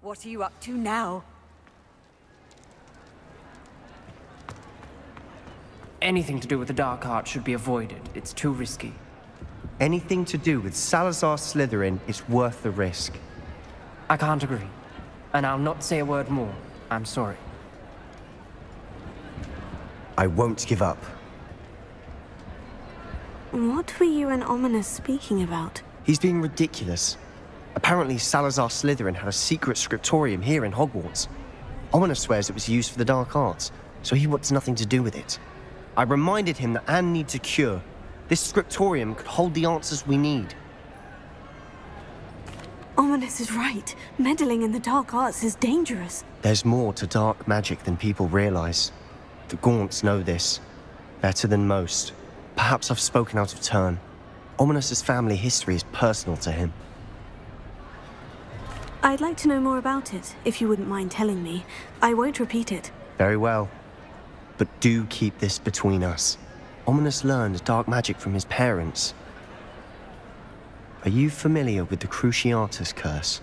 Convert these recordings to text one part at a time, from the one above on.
What are you up to now? Anything to do with the dark art should be avoided. It's too risky. Anything to do with Salazar Slytherin is worth the risk. I can't agree. And I'll not say a word more. I'm sorry. I won't give up. What were you and Ominous speaking about? He's being ridiculous. Apparently, Salazar Slytherin had a secret scriptorium here in Hogwarts. Ominous swears it was used for the dark arts, so he wants nothing to do with it. I reminded him that Anne needs a cure. This scriptorium could hold the answers we need. Ominous is right. Meddling in the dark arts is dangerous. There's more to dark magic than people realize. The Gaunts know this. Better than most. Perhaps I've spoken out of turn. Ominous's family history is personal to him. I'd like to know more about it, if you wouldn't mind telling me. I won't repeat it. Very well. But do keep this between us. Ominous learned dark magic from his parents. Are you familiar with the Cruciatus curse?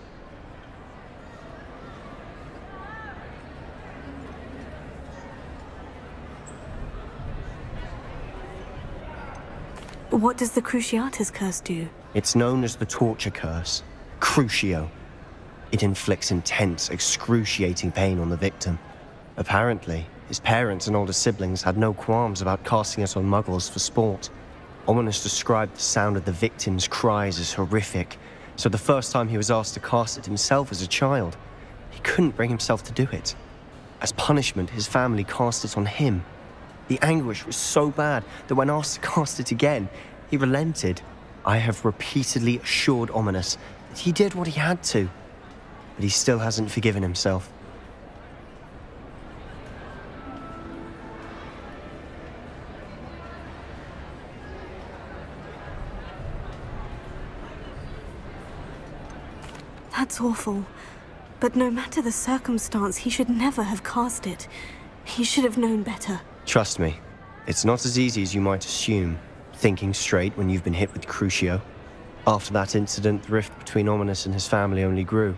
What does the Cruciatus curse do? It's known as the torture curse. Crucio. It inflicts intense, excruciating pain on the victim. Apparently, his parents and older siblings had no qualms about casting it on muggles for sport. Ominous described the sound of the victim's cries as horrific, so the first time he was asked to cast it himself as a child, he couldn't bring himself to do it. As punishment, his family cast it on him. The anguish was so bad that when asked to cast it again, he relented. I have repeatedly assured Ominous that he did what he had to, but he still hasn't forgiven himself. That's awful. But no matter the circumstance, he should never have cast it. He should have known better. Trust me, it's not as easy as you might assume, thinking straight when you've been hit with Crucio. After that incident, the rift between Ominous and his family only grew.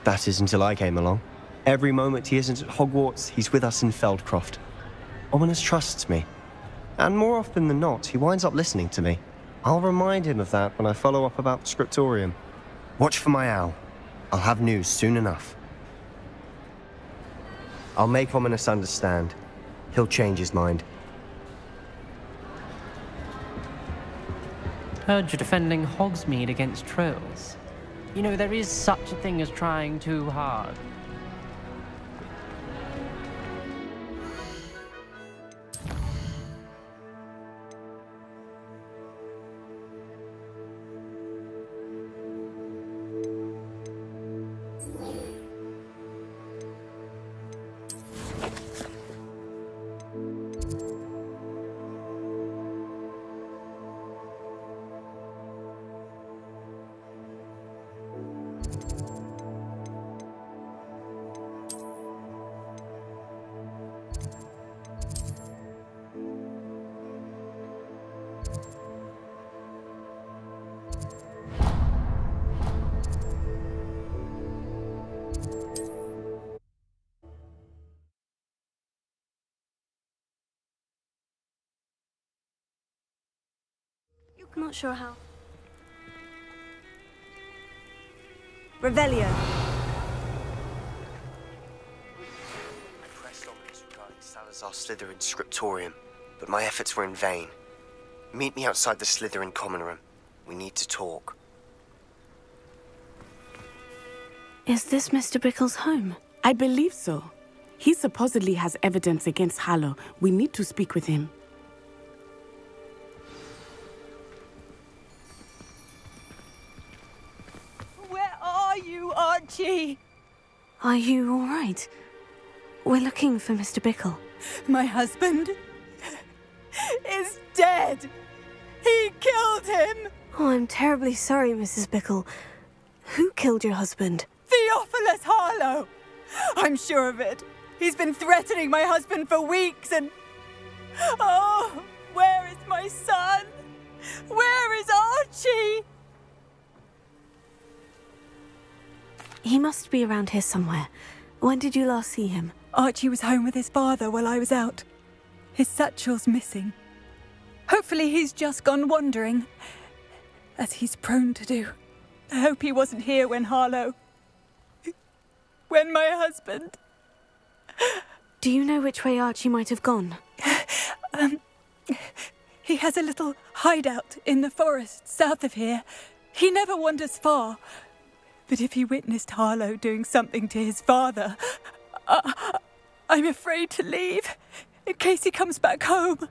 That is until I came along. Every moment he isn't at Hogwarts, he's with us in Feldcroft. Ominous trusts me. And more often than not, he winds up listening to me. I'll remind him of that when I follow up about the scriptorium. Watch for my owl. I'll have news soon enough. I'll make Ominous understand. He'll change his mind. Heard you're defending Hogsmeade against trolls. You know, there is such a thing as trying too hard. Not sure how. Revelio. I pressed omens regarding Salazar Slytherin scriptorium, but my efforts were in vain. Meet me outside the Slytherin common room. We need to talk. Is this Mr. Bickle's home? I believe so. He supposedly has evidence against Harlow. We need to speak with him. Where are you, Archie? Are you all right? We're looking for Mr. Bickle. My husband is dead. He killed him. Oh, I'm terribly sorry, Mrs. Bickle. Who killed your husband? Theophilus Harlow. I'm sure of it. He's been threatening my husband for weeks and... Oh, where is my son? Where is Archie? He must be around here somewhere. When did you last see him? Archie was home with his father while I was out. His satchel's missing. Hopefully he's just gone wandering, as he's prone to do. I hope he wasn't here when when my husband... Do you know which way Archie might have gone? He has a little hideout in the forest south of here. He never wanders far. But if he witnessed Harlow doing something to his father, I'm afraid to leave, in case he comes back home.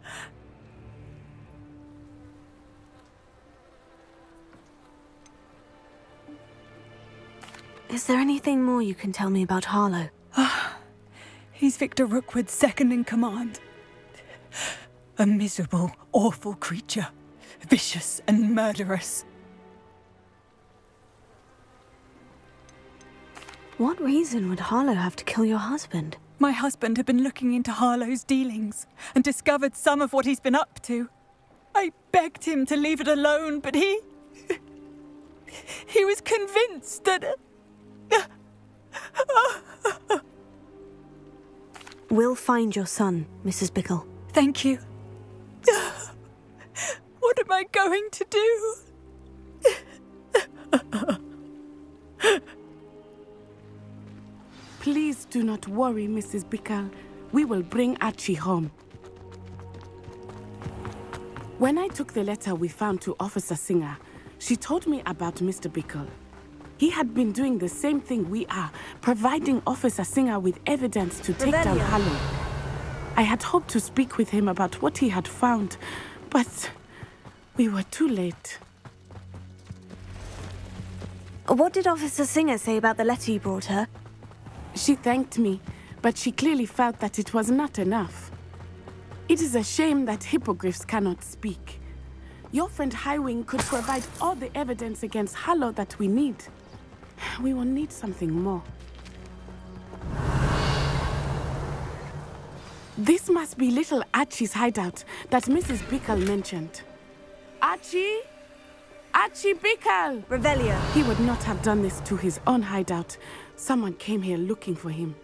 Is there anything more you can tell me about Harlow? He's Victor Rookwood's second in command. A miserable, awful creature. Vicious and murderous. What reason would Harlow have to kill your husband? My husband had been looking into Harlow's dealings and discovered some of what he's been up to. I begged him to leave it alone, but he was convinced that... We'll find your son, Mrs. Bickle. Thank you. What am I going to do? Please do not worry, Mrs. Bickle. We will bring Archie home. When I took the letter we found to Officer Singer, she told me about Mr. Bickle. He had been doing the same thing we are, providing Officer Singer with evidence to take down Harlow. I had hoped to speak with him about what he had found, but we were too late. What did Officer Singer say about the letter you brought her? She thanked me, but she clearly felt that it was not enough. It is a shame that hippogriffs cannot speak. Your friend Highwing could provide all the evidence against Harlow that we need. We will need something more. This must be little Archie's hideout that Mrs. Bickle mentioned. Archie? Archie Bickle! Revelio. He would not have done this to his own hideout. Someone came here looking for him.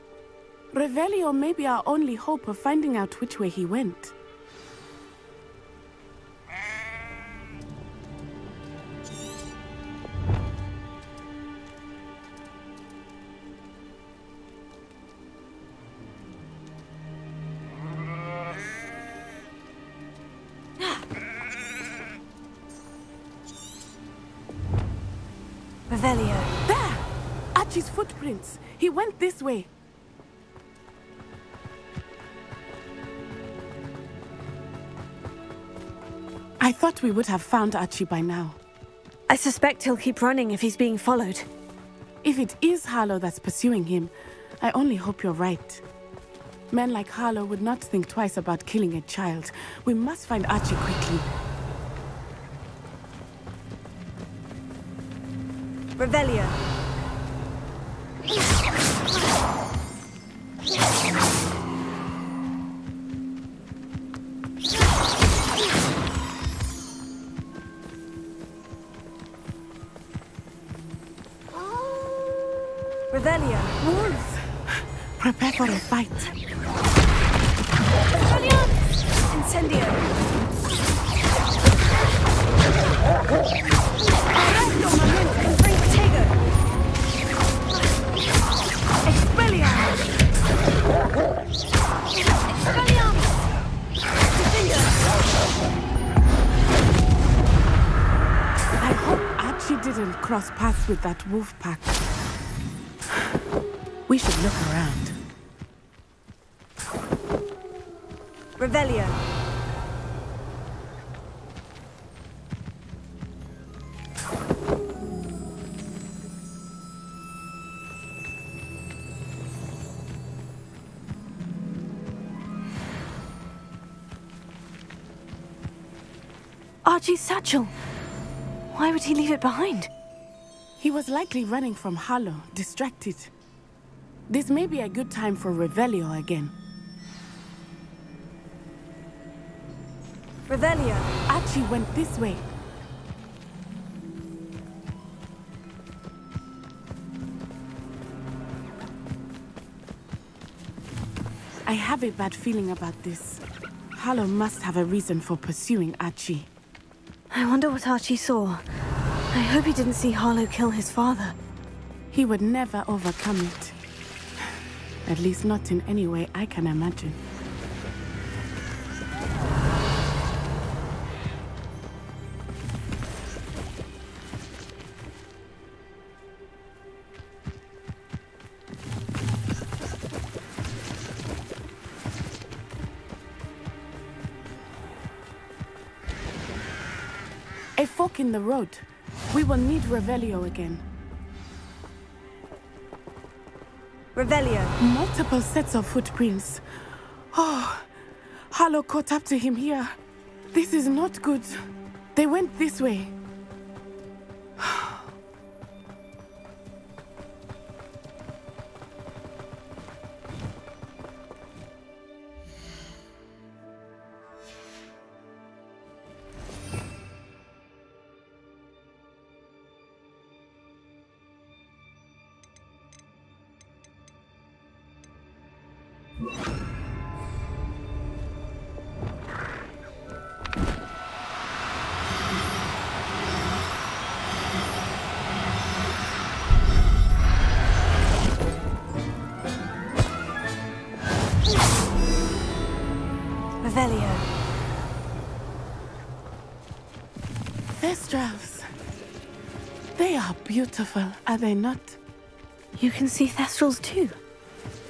Revelio may be our only hope of finding out which way he went. Revelio. There! Archie's footprints. He went this way. I thought we would have found Archie by now. I suspect he'll keep running if he's being followed. If it is Harlow that's pursuing him, I only hope you're right. Men like Harlow would not think twice about killing a child. We must find Archie quickly. Revelio. Revelio. Wolves! Prepare for a fight. Incendio. Bring Protego. Archie didn't cross paths with that wolf pack. We should look around. Revelio. Archie's satchel. Why would he leave it behind? He was likely running from Harlow, distracted. This may be a good time for Revelio again. Revelio. Archie went this way. I have a bad feeling about this. Harlow must have a reason for pursuing Archie. I wonder what Archie saw. I hope he didn't see Harlow kill his father. He would never overcome it. At least not in any way I can imagine. A fork in the road. We will need Revelio again. Revelio. Multiple sets of footprints. Oh, Harlow caught up to him here. This is not good. They went this way. Revelio. Thestrals. They are beautiful, are they not? You can see Thestrals too.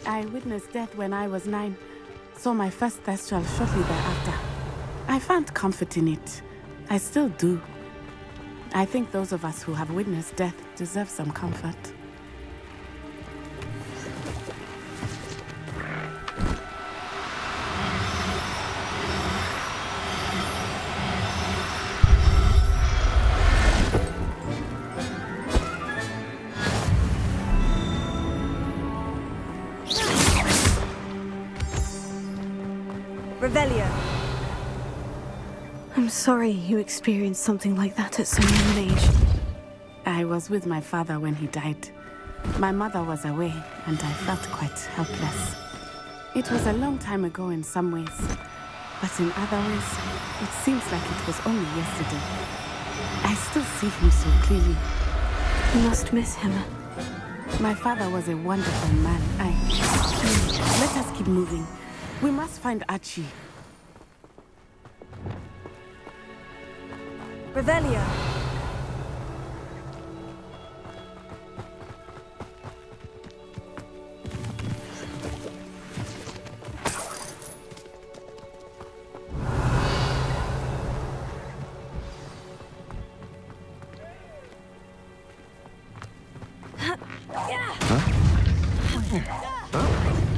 I witnessed death when I was 9. Saw my first Thestral shortly thereafter. I found comfort in it. I still do. I think those of us who have witnessed death deserve some comfort. Revelio. I'm sorry you experienced something like that at so young an age. I was with my father when he died. My mother was away, and I felt quite helpless. It was a long time ago in some ways, but in other ways, it seems like it was only yesterday. I still see him so clearly. You must miss him. My father was a wonderful man. Let us keep moving. We must find Archie. Revelio.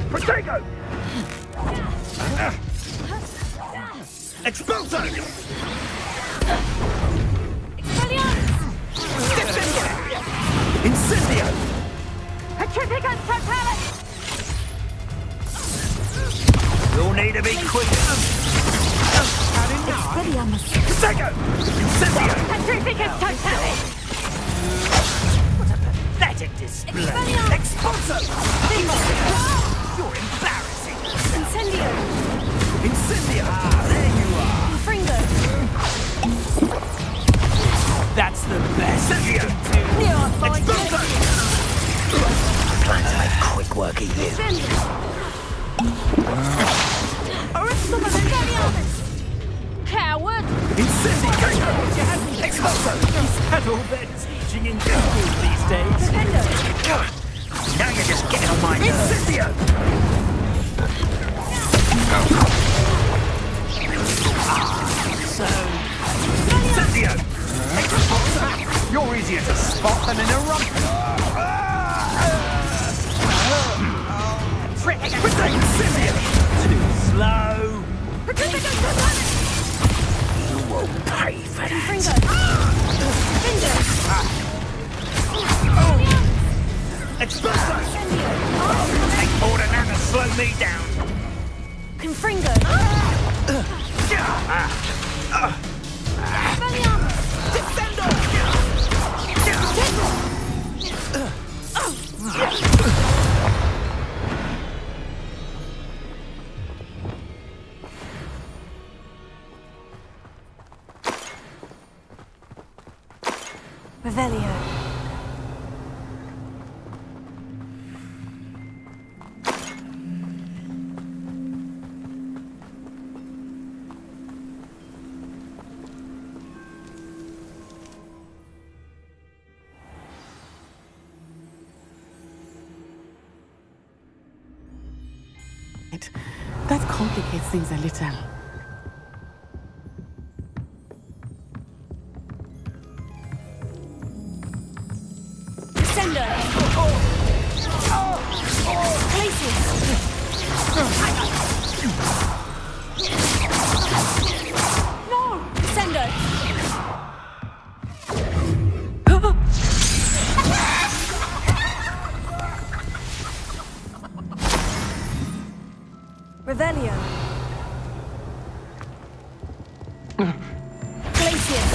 Protego! Expulso! Incendio! Petrificus Totalis! You'll need to be quick. Expelliarmus! Protego! Incendio! Petrificus Totalis! What a pathetic display! Expulso! You're embarrassing! Incendio! Incendio! Ah, there you are! Fringo! That's the best! Incendio! Expulso! I plan to make quick work of you. coward! Incendiator! Exploso! Is that all they're teaching in school these days? Now you're just getting on my nerves. Incendio! Incendio! Exploso! You're easier to spot than an eruption. Incendio! Too slow. You will pay for that. Exploso! Take more than that to slow me down. Confringo! Descendo! Revelio. That complicates things a little. Sender! Places! No! Sender! Revelio. Glacier!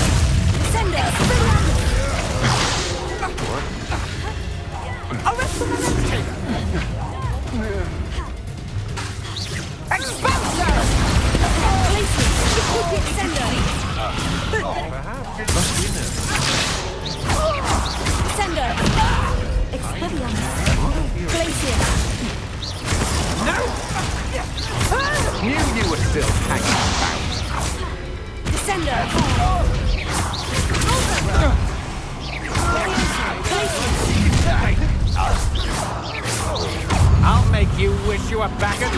Sender! Arrest the momentum! Exploso! Glacier! Sender! Sender! Expelliarmus! Glacier! No! Knew you were still hanging about. Descender! I'll make you wish you were back at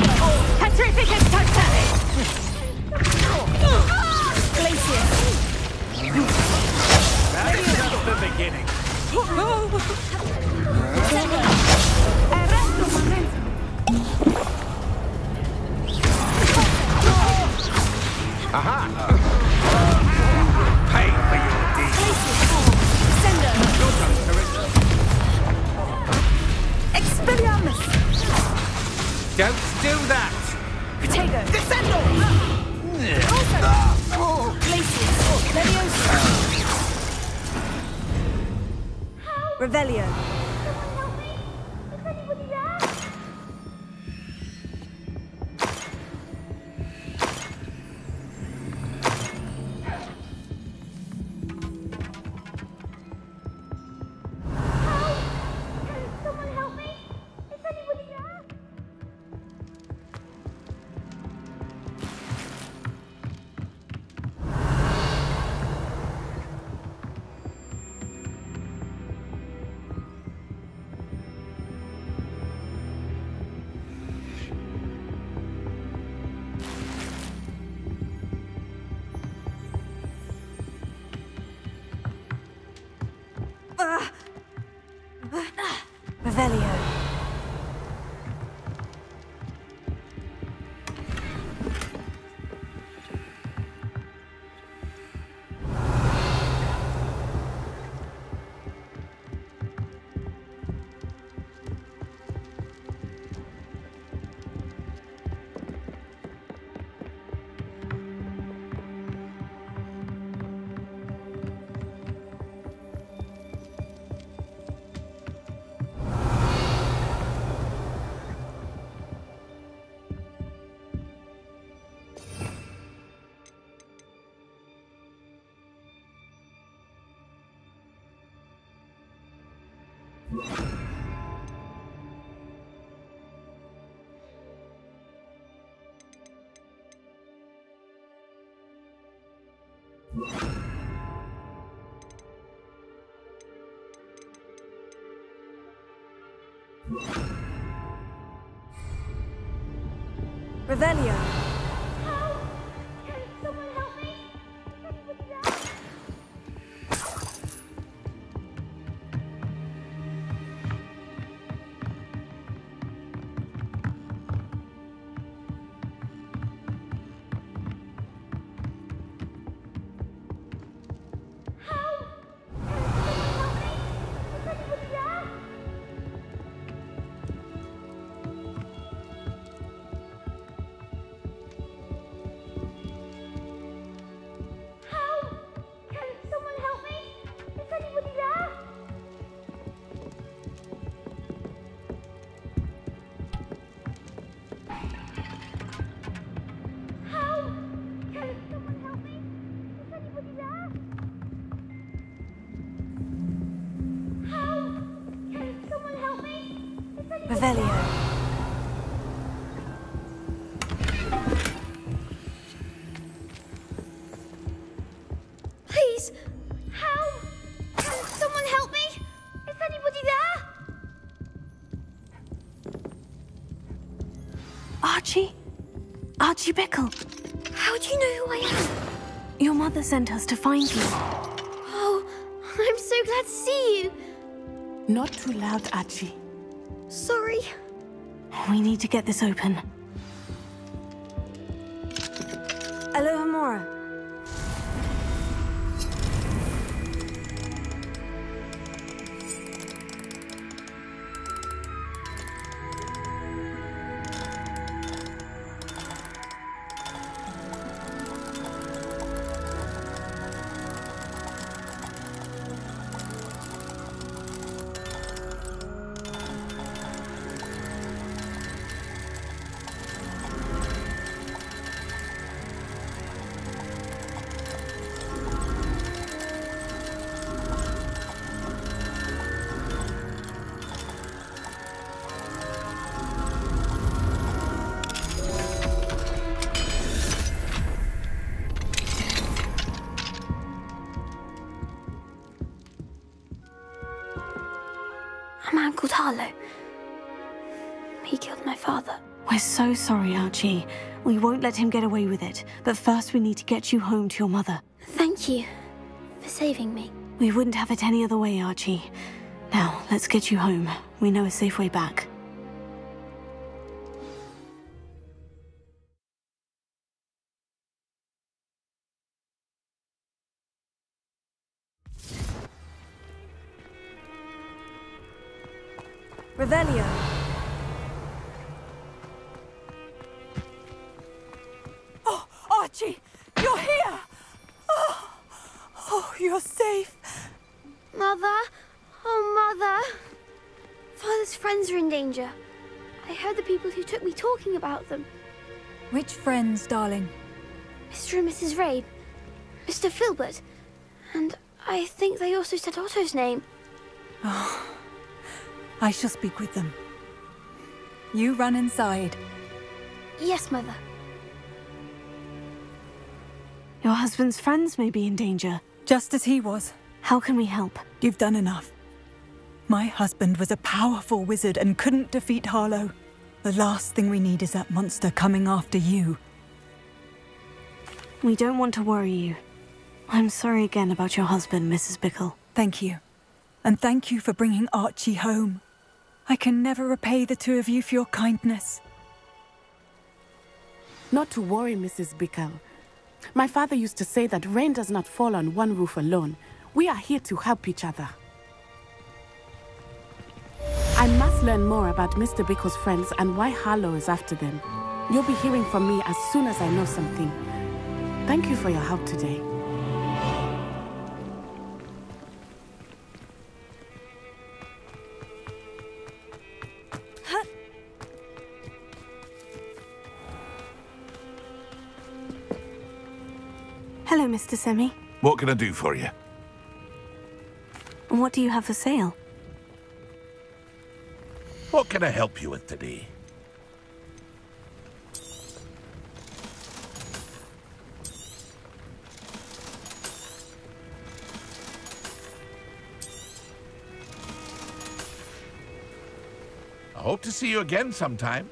Petrific and totemic! Glacier! That's just the beginning. Descender! Arresto momentum! Aha! Pay for your deed. Descender! Your turn, Carissa. Expelliarmus! Don't do that! Protego! Descendo! Glacier! Leviosa! Revelio. Revelio. Revelio. Can someone help me? Is anybody there? Revelio. Please! Help! Can someone help me? Is anybody there? Archie? Archie Bickle. How do you know who I am? Your mother sent us to find you. Oh, I'm so glad to see you. Not too loud, Archie. Sorry. We need to get this open. Alohomora. A man called Harlow. He killed my father. We're so sorry, Archie. We won't let him get away with it. But first we need to get you home to your mother. Thank you for saving me. We wouldn't have it any other way, Archie. Now, let's get you home. We know a safe way back. Revelio. Oh, Archie, you're here! Oh, you're safe. Mother? Oh, Mother. Father's friends are in danger. I heard the people who took me talking about them. Which friends, darling? Mr. and Mrs. Rabe, Mr. Filbert, and I think they also said Otto's name. Oh, I shall speak with them. You run inside. Yes, Mother. Your husband's friends may be in danger. Just as he was. How can we help? You've done enough. My husband was a powerful wizard and couldn't defeat Harlow. The last thing we need is that monster coming after you. We don't want to worry you. I'm sorry again about your husband, Mrs. Bickle. Thank you. And thank you for bringing Archie home. I can never repay the two of you for your kindness. Not to worry, Mrs. Bickle. My father used to say that rain does not fall on one roof alone. We are here to help each other. I must learn more about Mr. Bickle's friends and why Harlow is after them. You'll be hearing from me as soon as I know something. Thank you for your help today. Hello, Mr. Semi. What can I do for you? What do you have for sale? What can I help you with today? I hope to see you again sometime.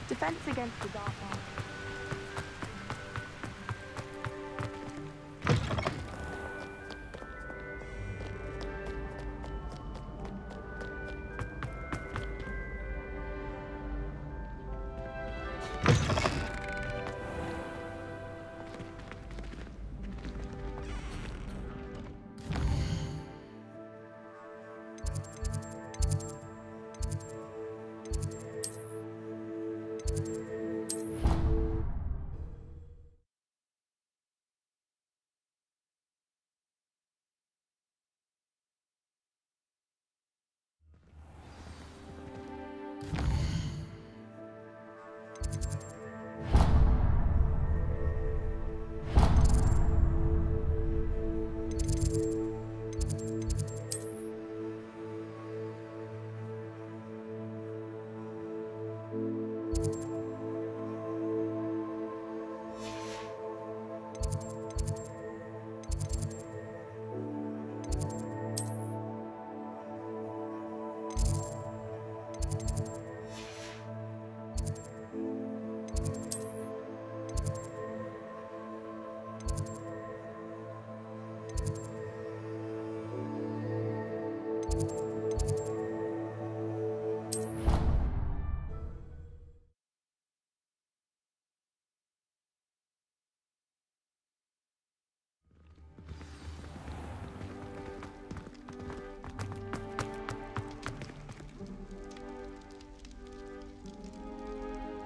Defense against the dark one.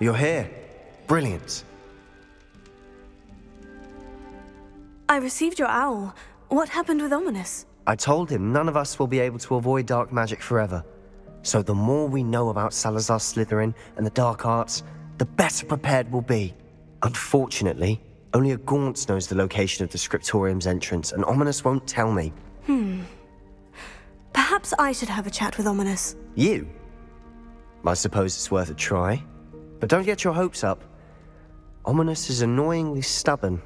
You're here. Brilliant. I received your owl. What happened with Ominous? I told him none of us will be able to avoid dark magic forever. So the more we know about Salazar Slytherin and the dark arts, the better prepared we'll be. Unfortunately, only a Gaunt knows the location of the Scriptorium's entrance, and Ominous won't tell me. Perhaps I should have a chat with Ominous. You? I suppose it's worth a try. But don't get your hopes up. Ominous is annoyingly stubborn.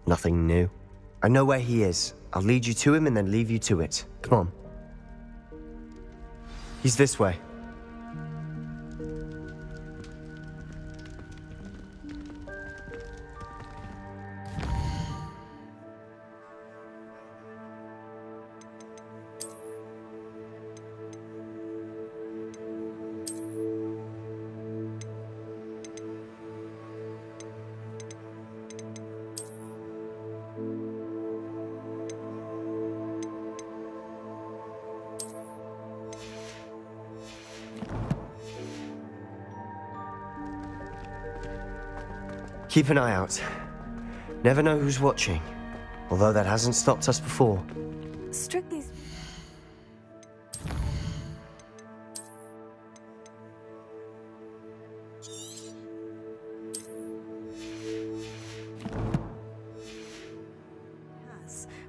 Nothing new. I know where he is. I'll lead you to him and then leave you to it. Come on. He's this way. Keep an eye out. Never know who's watching. Although that hasn't stopped us before. Strictly...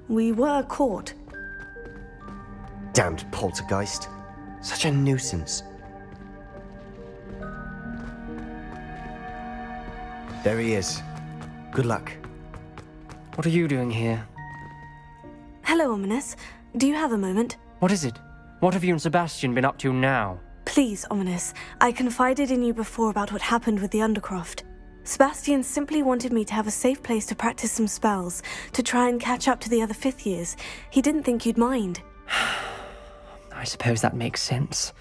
We were caught. Damned poltergeist. Such a nuisance. There he is. Good luck. What are you doing here? Hello, Ominous. Do you have a moment? What is it? What have you and Sebastian been up to now? Please, Ominous. I confided in you before about what happened with the Undercroft. Sebastian simply wanted me to have a safe place to practice some spells, to try and catch up to the other 5th years. He didn't think you'd mind. I suppose that makes sense.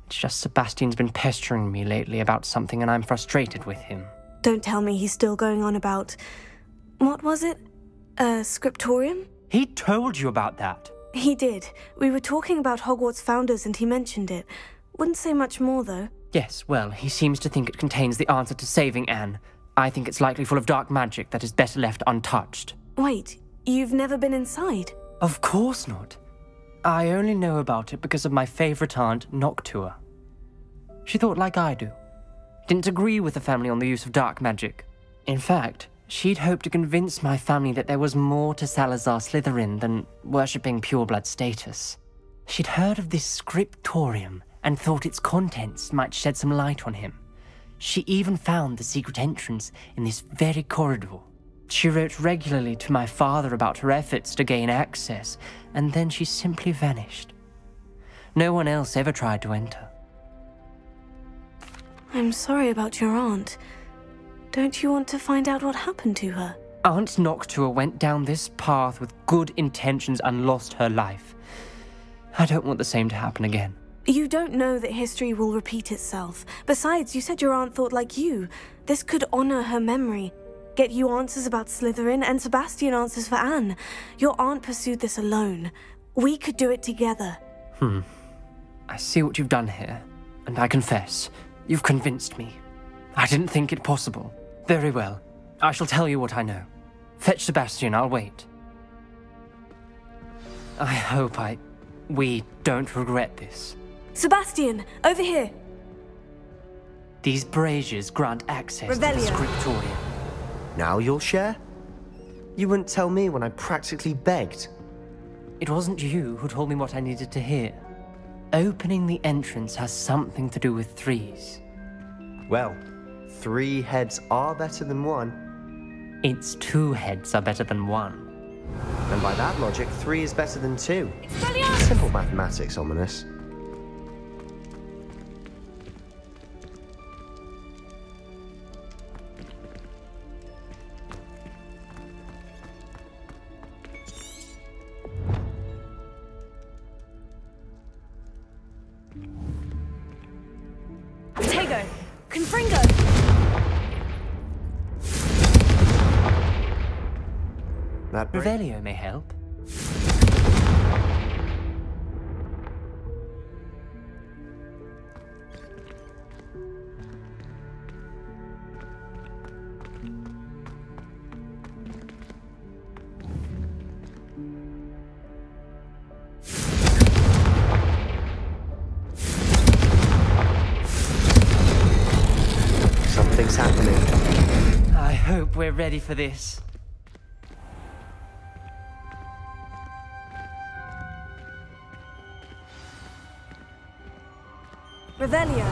It's just Sebastian's been pestering me lately about something and I'm frustrated with him. Don't tell me he's still going on about... What was it? Scriptorium? He told you about that? He did. We were talking about Hogwarts founders and he mentioned it. Wouldn't say much more, though. Yes, well, he seems to think it contains the answer to saving Anne. I think it's likely full of dark magic that is better left untouched. Wait, you've never been inside? Of course not. I only know about it because of my favorite aunt, Noctua. She thought like I do. Didn't agree with the family on the use of dark magic. In fact, she'd hoped to convince my family that there was more to Salazar Slytherin than worshipping pureblood status. She'd heard of this scriptorium and thought its contents might shed some light on him. She even found the secret entrance in this very corridor. She wrote regularly to my father about her efforts to gain access, and then she simply vanished. No one else ever tried to enter. I'm sorry about your aunt. Don't you want to find out what happened to her? Aunt Noctua went down this path with good intentions and lost her life. I don't want the same to happen again. You don't know that history will repeat itself. Besides, you said your aunt thought like you. This could honor her memory. Get you answers about Slytherin and Sebastian answers for Anne. Your aunt pursued this alone. We could do it together. I see what you've done here, and I confess, you've convinced me. I didn't think it possible. Very well. I shall tell you what I know. Fetch Sebastian, I'll wait. I hope we don't regret this. Sebastian, over here! These braziers grant access to the Revelio. scriptorium. Now you'll share? You wouldn't tell me when I practically begged. It wasn't you who told me what I needed to hear. Opening the entrance has something to do with threes. Well, 3 heads are better than 1. Its 2 heads are better than 1. And by that logic, 3 is better than 2. Expelliarmus! Simple mathematics, Ominous. Tego! Confringo! That break. Revelio may help. hope we're ready for this. Revelio.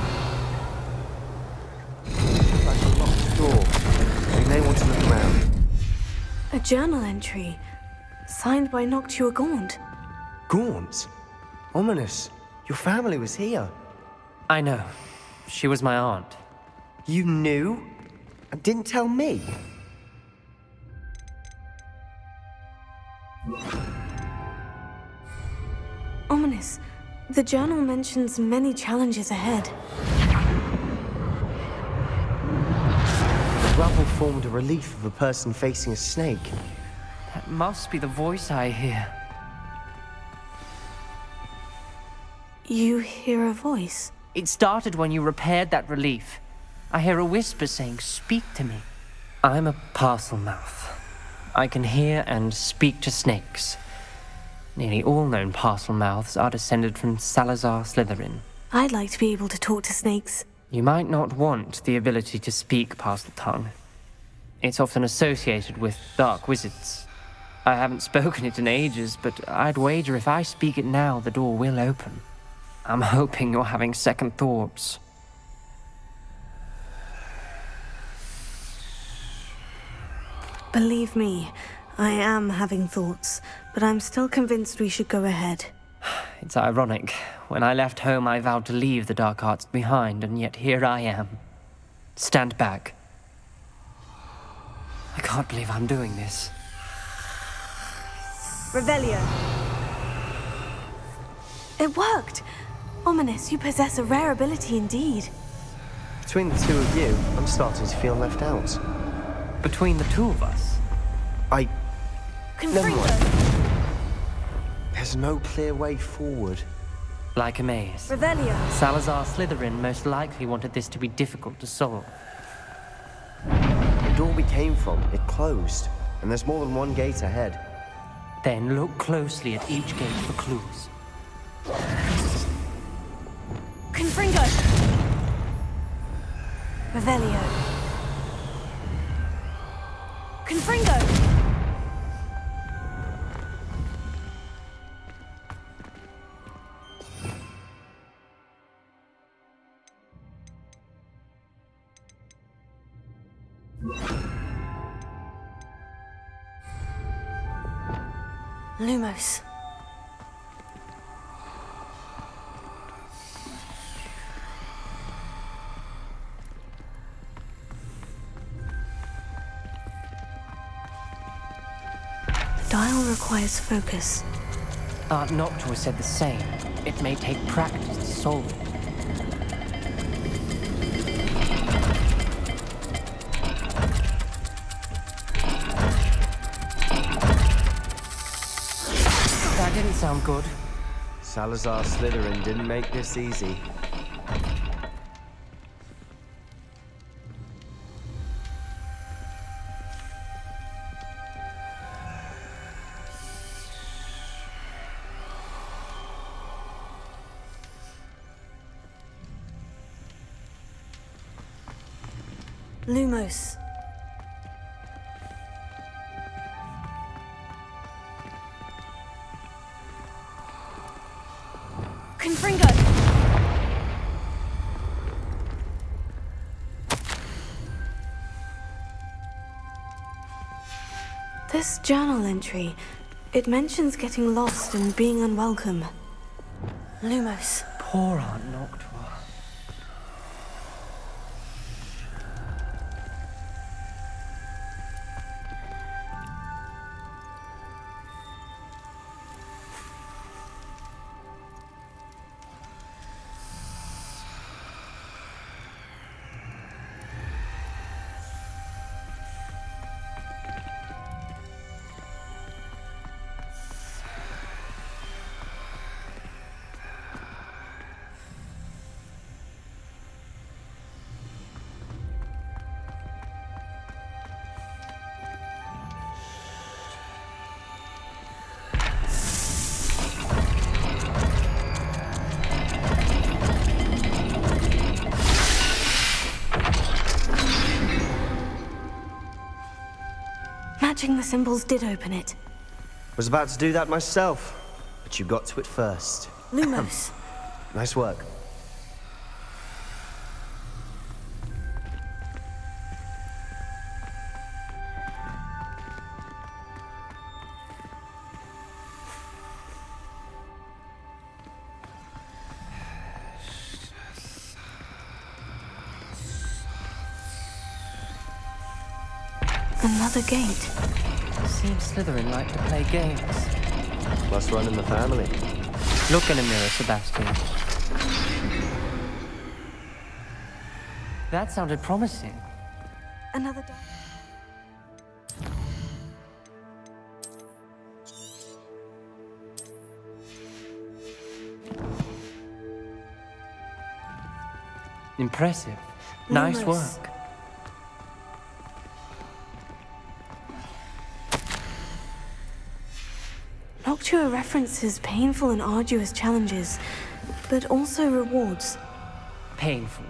Like a locked door. We may want to look around. A journal entry. Signed by Noctua Gaunt. Gaunt? Ominous. Your family was here. I know. She was my aunt. You knew? And didn't tell me? Ominous. The journal mentions many challenges ahead. The rubble formed a relief of a person facing a snake. That must be the voice I hear. You hear a voice? It started when you repaired that relief. I hear a whisper saying, "Speak to me." I'm a parcel mouth. I can hear and speak to snakes. Nearly all known parcel mouths are descended from Salazar Slytherin. I'd like to be able to talk to snakes. You might not want the ability to speak parcel tongue. It's often associated with dark wizards. I haven't spoken it in ages, but I'd wager if I speak it now, the door will open. I'm hoping you're having second thoughts. Believe me, I am having thoughts, but I'm still convinced we should go ahead. It's ironic. When I left home, I vowed to leave the dark arts behind, and yet here I am. Stand back. I can't believe I'm doing this. Revelio. It worked! Ominous, you possess a rare ability indeed. Between the two of you, I'm starting to feel left out. Between the two of us? Never mind. There's no clear way forward. Like a maze. Revelio. Salazar Slytherin most likely wanted this to be difficult to solve. The door we came from, it closed. And there's more than one gate ahead. Then look closely at each gate for clues. Confringo! Revelio. Confringo! Lumos. The dial requires focus. Aunt Noctua said the same. It may take practice to solve it. That didn't sound good. Salazar Slytherin didn't make this easy. Lumos. Confringo! This journal entry, it mentions getting lost and being unwelcome. Lumos. Poor Aunt Noctua. Matching the symbols did open it. Was about to do that myself, but you got to it first. Lumos. Nice work. Another gate. Seems Slytherin like to play games. Must run in the family. Look in a mirror, Sebastian. That sounded promising. Another door. Impressive. Nice work. Noctua references painful and arduous challenges, but also rewards. Painful.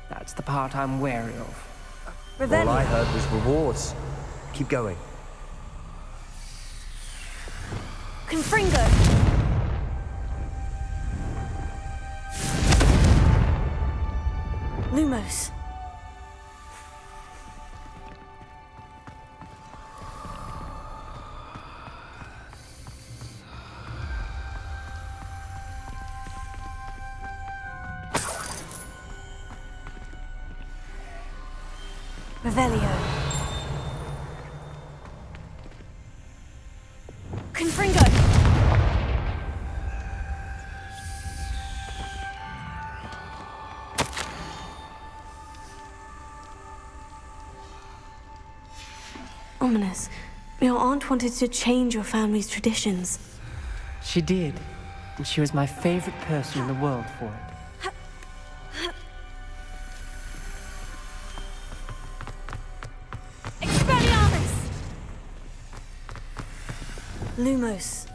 That's the part I'm wary of. All I heard was rewards. Keep going. Confringo! Lumos. Revelio. Confringo. Ominous. Your aunt wanted to change your family's traditions. She did. And she was my favorite person in the world for it. Lumos.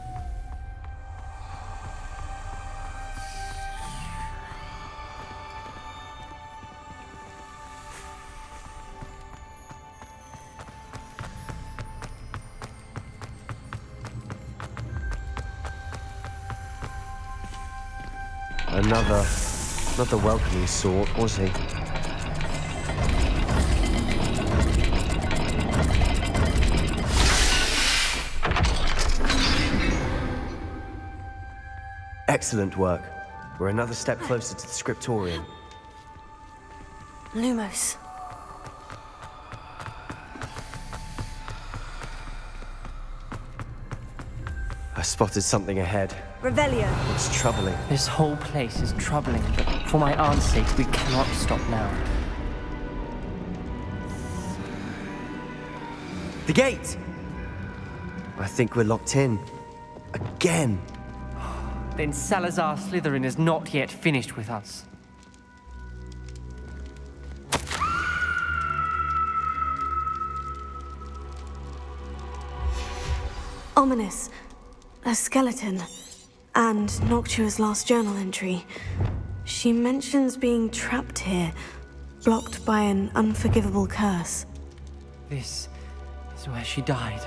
Not the welcoming sort, was he? Excellent work. We're another step closer to the scriptorium. Lumos. I spotted something ahead. Revelio. It's troubling. This whole place is troubling, but for my aunt's sake, we cannot stop now. The gate! I think we're locked in. Again. Then Salazar Slytherin is not yet finished with us. Ominous. A skeleton. And Noctua's last journal entry. She mentions being trapped here, blocked by an unforgivable curse. This is where she died.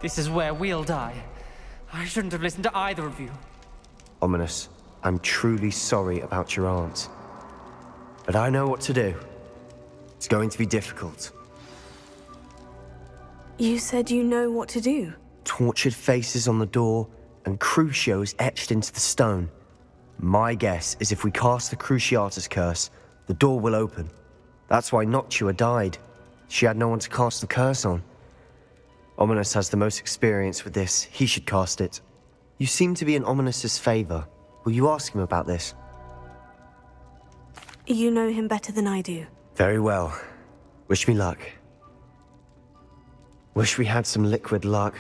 This is where we'll die. I shouldn't have listened to either of you. Ominous, I'm truly sorry about your aunt. But I know what to do. It's going to be difficult. You said you know what to do. Tortured faces on the door, and Crucios etched into the stone. My guess is if we cast the Cruciatus curse, the door will open. That's why Noctua died. She had no one to cast the curse on. Ominous has the most experience with this. He should cast it. You seem to be in Ominous's favor. Will you ask him about this? You know him better than I do. Very well. Wish me luck. Wish we had some liquid luck.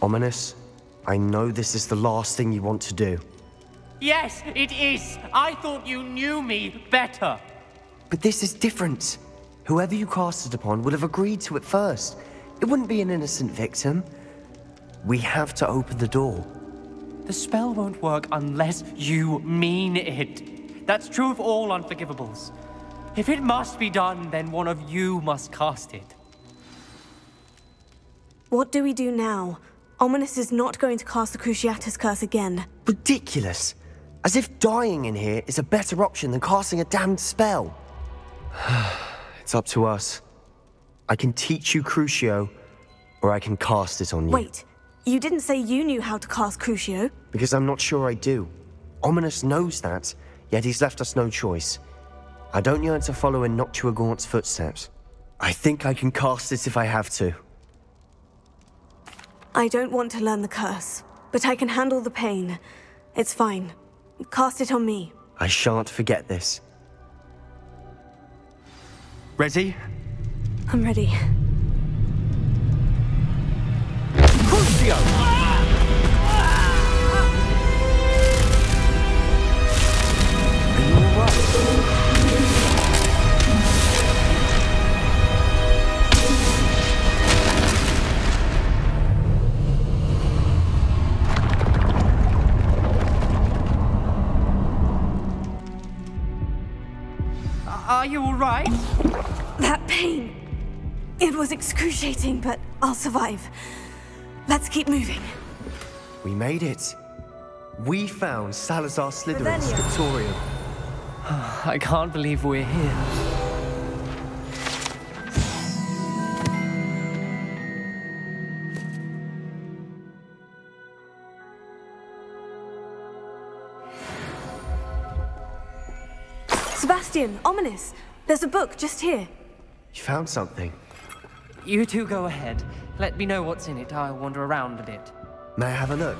Ominous, I know this is the last thing you want to do. Yes, it is. I thought you knew me better. But this is different. Whoever you cast it upon would have agreed to it first. It wouldn't be an innocent victim. We have to open the door. The spell won't work unless you mean it. That's true of all unforgivables. If it must be done, then one of you must cast it. What do we do now? Ominous is not going to cast the Cruciatus curse again. Ridiculous. As if dying in here is a better option than casting a damned spell. It's up to us. I can teach you Crucio, or I can cast it on you. Wait, you didn't say you knew how to cast Crucio? Because I'm not sure I do. Ominous knows that, yet he's left us no choice. I don't yearn to follow in Noctua Gaunt's footsteps. I think I can cast it if I have to. I don't want to learn the curse, but I can handle the pain. It's fine. Cast it on me. I shan't forget this. Ready? I'm ready. Crucio! Are you all right? That pain. It was excruciating, but I'll survive. Let's keep moving. We made it. We found Salazar Slytherin's scriptorium. I can't believe we're here. Sebastian, Ominous. There's a book just here. You found something. You two go ahead. Let me know what's in it. I'll wander around a bit. May I have a look?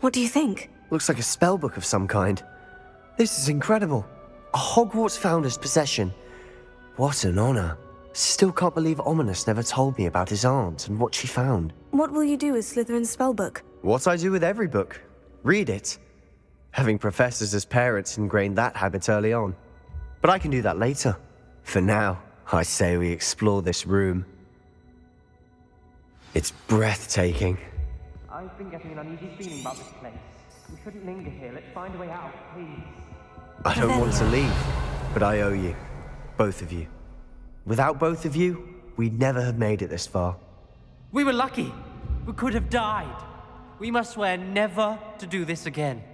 What do you think? Looks like a spellbook of some kind. This is incredible. A Hogwarts founder's possession. What an honor. Still can't believe Ominous never told me about his aunt and what she found. What will you do with Slytherin's spellbook? What I do with every book. Read it. Having professors as parents ingrained that habit early on. But I can do that later. For now, I say we explore this room. It's breathtaking. I've been getting an uneasy feeling about this place. We shouldn't linger here. Let's find a way out, please. I don't want to leave, but I owe you. Both of you. Without both of you, we'd never have made it this far. We were lucky. We could have died. We must swear never to do this again.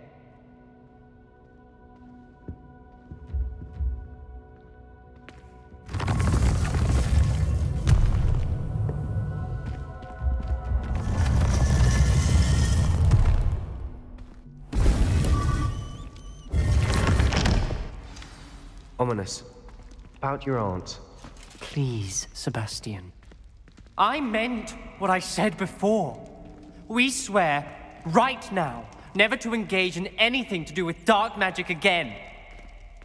Ominous. About your aunt. Please, Sebastian. I meant what I said before. We swear, right now, never to engage in anything to do with dark magic again.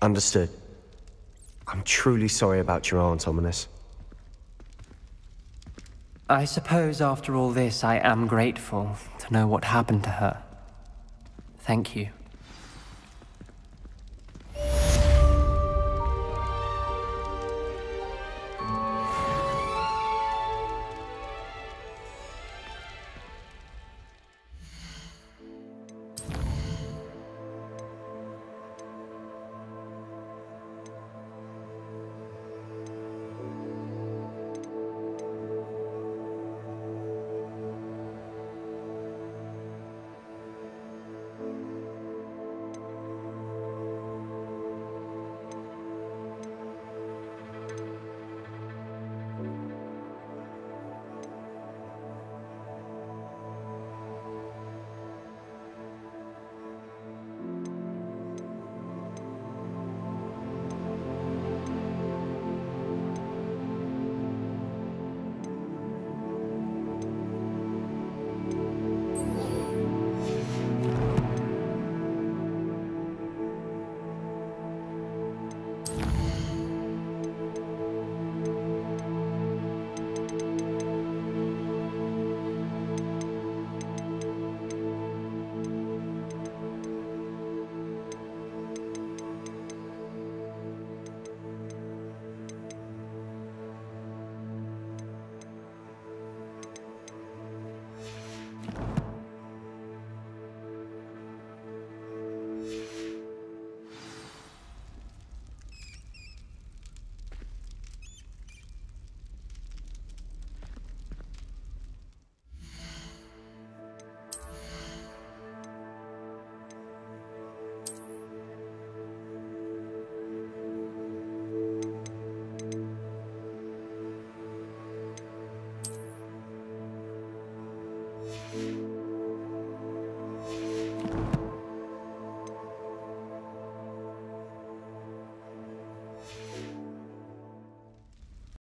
Understood. I'm truly sorry about your aunt, Ominous. I suppose after all this, I am grateful to know what happened to her. Thank you.